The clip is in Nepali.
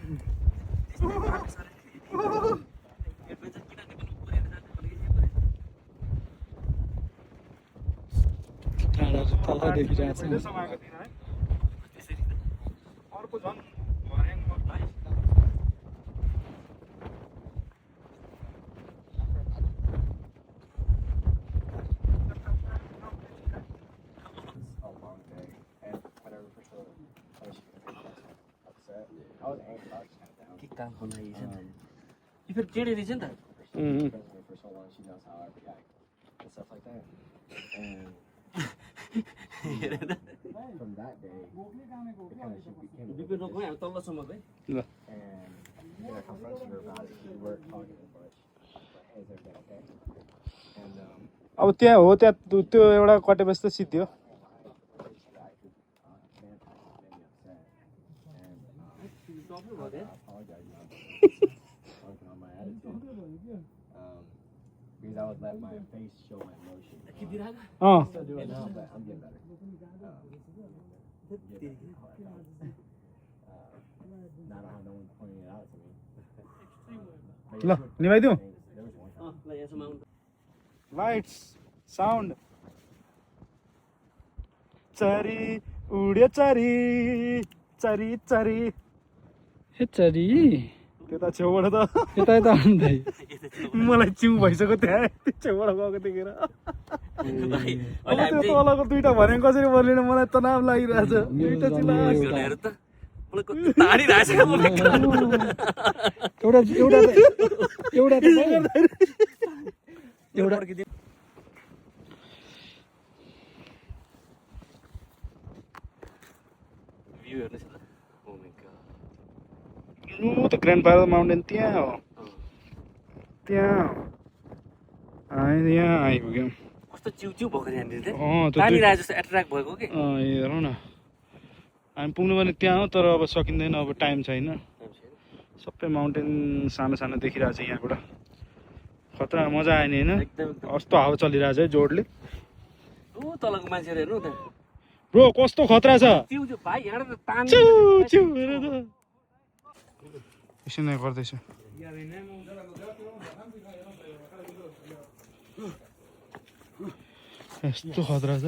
टाढा तल देखिरहेको छ अर्को झन् भर्याङमा के काम गर्न आइछ नि यो फेरि टेढे रहेछ नि त बिपे रोक्मै हामी तल्लोसम्म है ल अब त्यहाँ हो त्यहाँ त्यो एउटा कटेपछि त सिद्धि हो Because I would let my face show my emotion. अँ Still doing now, but I'm getting better. Now I don't have no one pointing it out to me. ल निभाइदिउँ There was one time. ल यहाँसम्म आउनु लाइट्स साउन्ड चरी उड्यो चरी चरी चरी हे चरी त्यता छेउबाट त यता यता आउँदै मलाई चिउ भइसक्यो त्यहाँ त्यो छेउबाट गएको देखेर अब त्यो तलको दुइटा भने कसरी बोलिन मलाई तनाव लागिरहेछ दुइटा चिला हेर त मलाई कति तारिरहेछ मलाई एउटा एउटा एउटा त एउटा भ्यू हेर्नुहोस् त ओ माय गॉड ऊ त ग्रान्ड फादर माउन्टेन त्यहाँ हो त्यहाँ यहाँ आइपुग्यौँ कस्तो चिउ भएको यहाँनिर चाहिँ अँ त्यो तानिरहेको जस्तो एट्र्याक्ट भएको कि हेरौँ न हामी पुग्नु पनि त्यहाँ हो तर अब सकिँदैन अब टाइम छैन सबै माउन्टेन सानो सानो देखिरहेको छ यहाँबाट खतरा मजा आयो नि होइन एकदम कस्तो हावा चलिरहेछ है जोडले ऊ तलको मान्छेहरू हेर्नु त ब्रो कस्तो खतरा छ चिउ भाइ यहाँबाट त तान चिउ चिउ हेर त एकछिन गर्दैछ यस्तो खतरा छ